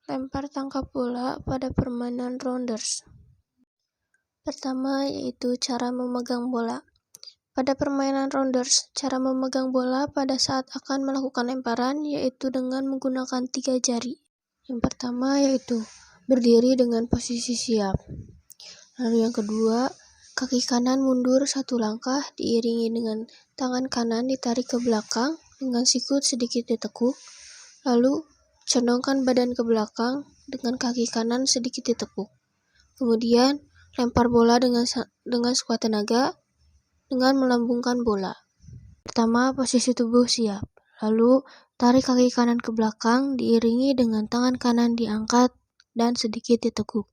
Lempar tangkap bola pada permainan rounders. Pertama yaitu cara memegang bola. Pada permainan rounders, cara memegang bola pada saat akan melakukan lemparan yaitu dengan menggunakan 3 jari. Yang pertama yaitu berdiri dengan posisi siap. Lalu yang kedua, kaki kanan mundur 1 langkah diiringi dengan tangan kanan ditarik ke belakang dengan sikut sedikit ditekuk. Lalu condongkan badan ke belakang dengan kaki kanan sedikit ditekuk. Kemudian lempar bola dengan sekuat tenaga dengan melambungkan bola. Pertama, posisi tubuh siap. Lalu tarik kaki kanan ke belakang diiringi dengan tangan kanan diangkat dan sedikit ditekuk.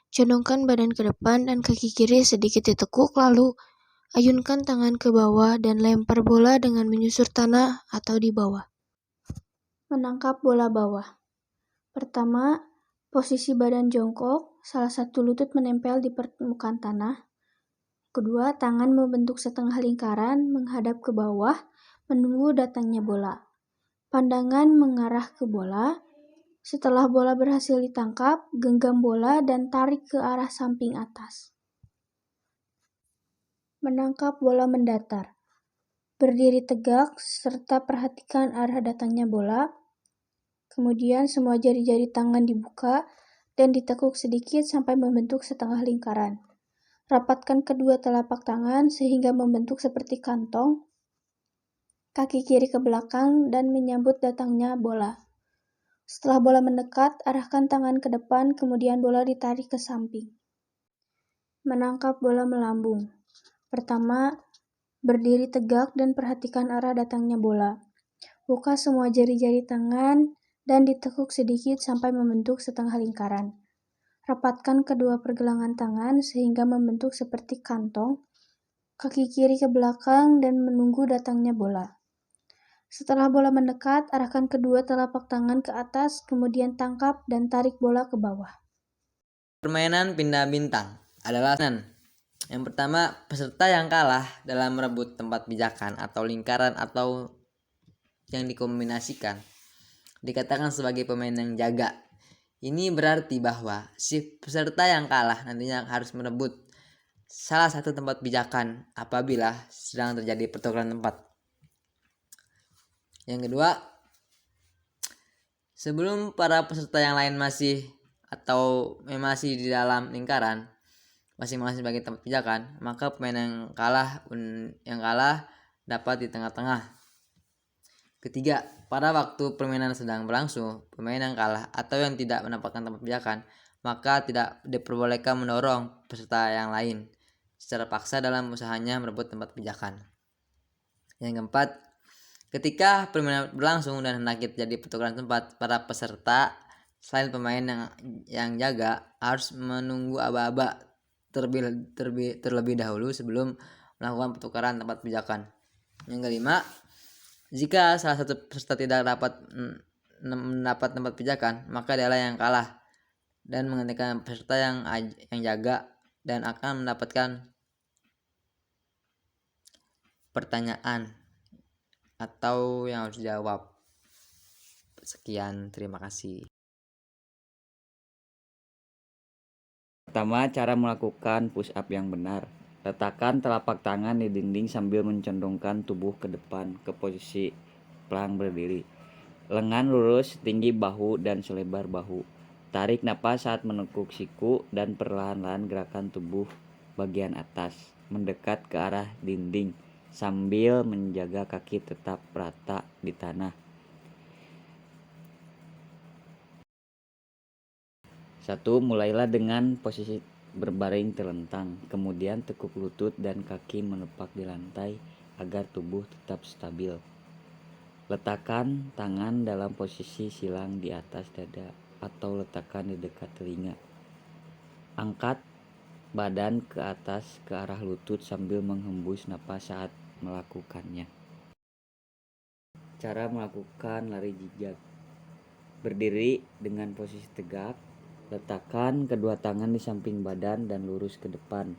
Condongkan badan ke depan dan kaki kiri sedikit ditekuk, lalu ayunkan tangan ke bawah dan lempar bola dengan menyusur tanah atau di bawah. Menangkap bola bawah. Pertama, posisi badan jongkok, salah satu lutut menempel di permukaan tanah. Kedua, tangan membentuk setengah lingkaran menghadap ke bawah, menunggu datangnya bola. Pandangan mengarah ke bola. Setelah bola berhasil ditangkap, genggam bola dan tarik ke arah samping atas. Menangkap bola mendatar. Berdiri tegak serta perhatikan arah datangnya bola. Kemudian semua jari-jari tangan dibuka dan ditekuk sedikit sampai membentuk setengah lingkaran. Rapatkan kedua telapak tangan sehingga membentuk seperti kantong. Kaki kiri ke belakang dan menyambut datangnya bola. Setelah bola mendekat, arahkan tangan ke depan, kemudian bola ditarik ke samping. Menangkap bola melambung. Pertama, berdiri tegak dan perhatikan arah datangnya bola. Buka semua jari-jari tangan dan ditekuk sedikit sampai membentuk setengah lingkaran. Rapatkan kedua pergelangan tangan sehingga membentuk seperti kantong. Kaki kiri ke belakang dan menunggu datangnya bola. Setelah bola mendekat, arahkan kedua telapak tangan ke atas, kemudian tangkap dan tarik bola ke bawah. Permainan pindah bintang adalah yang pertama, peserta yang kalah dalam merebut tempat pijakan atau lingkaran atau yang dikombinasikan dikatakan sebagai pemain yang jaga. Ini berarti bahwa si peserta yang kalah nantinya harus merebut salah satu tempat pijakan apabila sedang terjadi pertukaran tempat. Yang kedua, sebelum para peserta yang lain masih di dalam lingkaran masing-masing sebagai tempat pijakan, maka pemain yang kalah dapat di tengah-tengah. Ketiga, pada waktu permainan sedang berlangsung, pemain yang kalah atau yang tidak mendapatkan tempat pijakan maka tidak diperbolehkan mendorong peserta yang lain secara paksa dalam usahanya merebut tempat pijakan. Yang keempat, ketika permainan berlangsung dan hendak terjadi pertukaran tempat, para peserta selain pemain yang jaga harus menunggu aba-aba terlebih dahulu sebelum melakukan pertukaran tempat pijakan. Yang kelima, jika salah satu peserta tidak dapat mendapat tempat pijakan, maka dialah yang kalah dan menggantikan peserta yang jaga dan akan mendapatkan pertanyaan atau yang harus dijawab. Sekian, terima kasih. Pertama, cara melakukan push up yang benar. Letakkan telapak tangan di dinding sambil mencondongkan tubuh ke depan ke posisi plank berdiri. Lengan lurus setinggi bahu dan selebar bahu. Tarik napas saat menekuk siku dan perlahan-lahan gerakan tubuh bagian atas mendekat ke arah dinding sambil menjaga kaki tetap rata di tanah. 1. Mulailah dengan posisi berbaring terlentang, kemudian tekuk lutut dan kaki menepak di lantai agar tubuh tetap stabil. Letakkan tangan dalam posisi silang di atas dada atau letakkan di dekat telinga. Angkat badan ke atas ke arah lutut sambil menghembus napas saat melakukannya. Cara melakukan lari zigzag. Berdiri dengan posisi tegak, letakkan kedua tangan di samping badan dan lurus ke depan.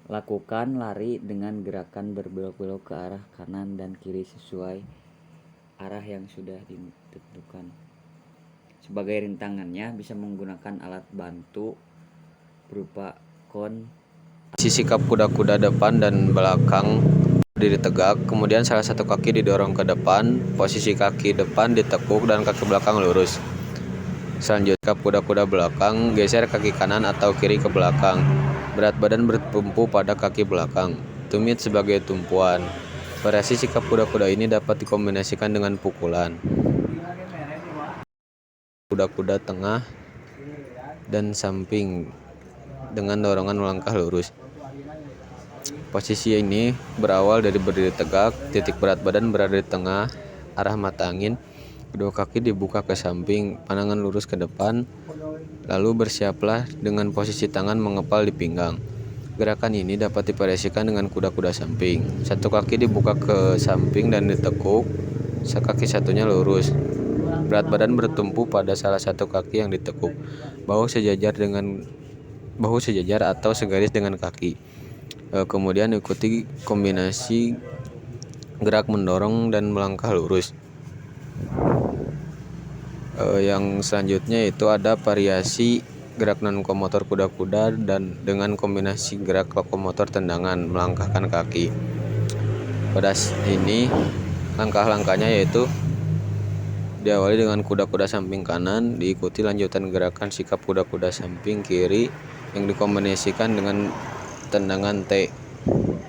Lakukan lari dengan gerakan berbelok-belok ke arah kanan dan kiri sesuai arah yang sudah ditentukan. Sebagai rintangannya bisa menggunakan alat bantu berupa Sikap kuda-kuda depan dan belakang berdiri tegak, kemudian salah satu kaki didorong ke depan, posisi kaki depan ditekuk dan kaki belakang lurus. Selanjutnya, sikap kuda-kuda belakang, geser kaki kanan atau kiri ke belakang. Berat badan bertumpu pada kaki belakang. Tumit sebagai tumpuan. Variasi sikap kuda-kuda ini dapat dikombinasikan dengan pukulan. Kuda-kuda tengah dan samping dengan dorongan melangkah lurus. Posisi ini berawal dari berdiri tegak, titik berat badan berada di tengah, arah mata angin, kedua kaki dibuka ke samping, pandangan lurus ke depan, lalu bersiaplah dengan posisi tangan mengepal di pinggang. Gerakan ini dapat divariasikan dengan kuda-kuda samping. Satu kaki dibuka ke samping dan ditekuk, kaki satunya lurus. Berat badan bertumpu pada salah satu kaki yang ditekuk, bahu sejajar atau segaris dengan kaki. Kemudian ikuti kombinasi gerak mendorong dan melangkah lurus. Yang selanjutnya itu ada variasi gerak non-lokomotor kuda-kuda dan dengan kombinasi gerak lokomotor tendangan melangkahkan kaki. Pada ini langkah-langkahnya yaitu diawali dengan kuda-kuda samping kanan, diikuti lanjutan gerakan sikap kuda-kuda samping kiri yang dikombinasikan dengan tendangan T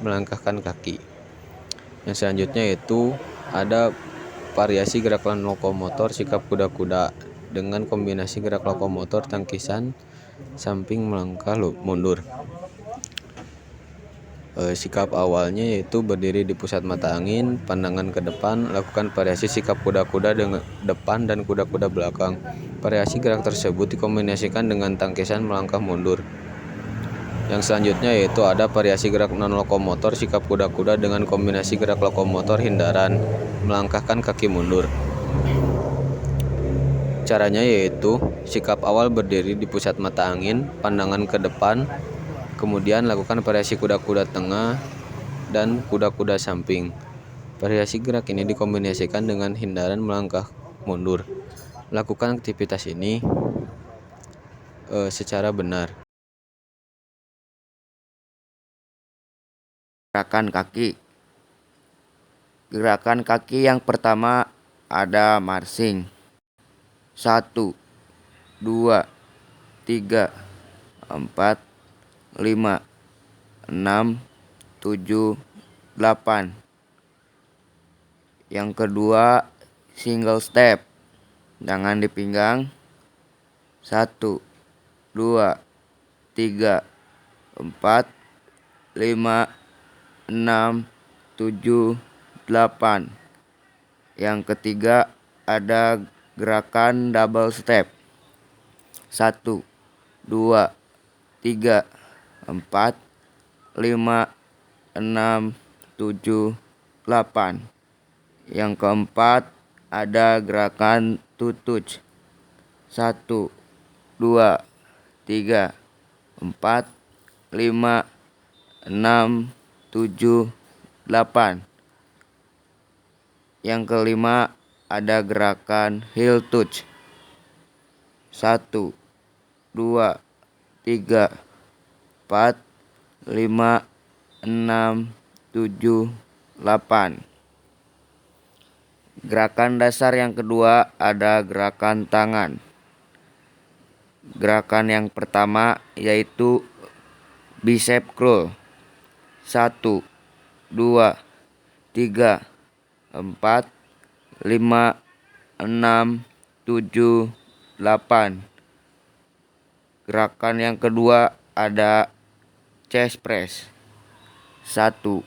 melangkahkan kaki. Yang selanjutnya itu ada variasi gerak lokomotor sikap kuda-kuda dengan kombinasi gerak lokomotor tangkisan samping melangkah mundur. Sikap awalnya yaitu berdiri di pusat mata angin, pandangan ke depan, lakukan variasi sikap kuda-kuda dengan depan dan kuda-kuda belakang. Variasi gerak tersebut dikombinasikan dengan tangkisan melangkah mundur. Yang selanjutnya yaitu ada variasi gerak non-lokomotor sikap kuda-kuda dengan kombinasi gerak lokomotor hindaran, melangkahkan kaki mundur. Caranya yaitu sikap awal berdiri di pusat mata angin, pandangan ke depan, kemudian lakukan variasi kuda-kuda tengah dan kuda-kuda samping. Variasi gerak ini dikombinasikan dengan hindaran melangkah mundur. Lakukan aktivitas ini secara benar. Gerakan kaki. Gerakan kaki yang pertama ada marching. 1, 2, 3, 4, 5, 6, 7, 8. Yang kedua single step. Tangan di pinggang. 1, 2, 3, 4, 5, 6, 7, 8. Yang ketiga ada gerakan double step. 1, 2, 3, 4, 5, 6, 7, 8. Yang keempat ada gerakan two touch. 1, 2, 3, 4, 5, 6, 7, 8. Yang kelima ada gerakan heel touch. 1, 2, 3, 4, 5, 6, 7, 8. Gerakan dasar yang kedua ada gerakan tangan. Gerakan yang pertama yaitu bicep curl. 1, 2, 3, 4, 5, 6, 7, 8. Gerakan yang kedua ada chest press. 1,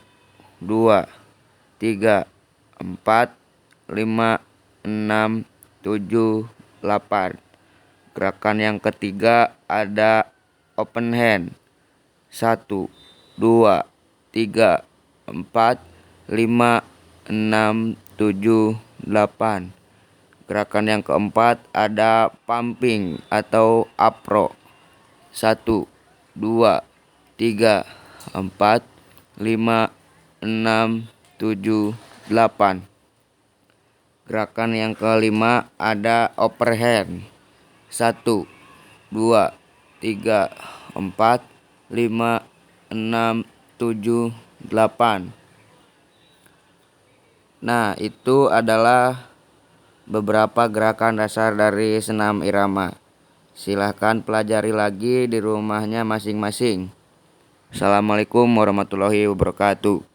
2, 3, 4, 5, 6, 7, 8. Gerakan yang ketiga ada open hand. 1, 2, 3, 4, 5, 6, 7, 8. Gerakan yang keempat ada pumping atau upro. 1, 2, 3, 4, 5, 6, 7, 8. Gerakan yang kelima ada overhand. 1, 2, 3, 4, 5, 6, 7, 8. Nah, itu adalah beberapa gerakan dasar dari senam irama. Silahkan pelajari lagi di rumahnya masing-masing. Assalamualaikum warahmatullahi wabarakatuh.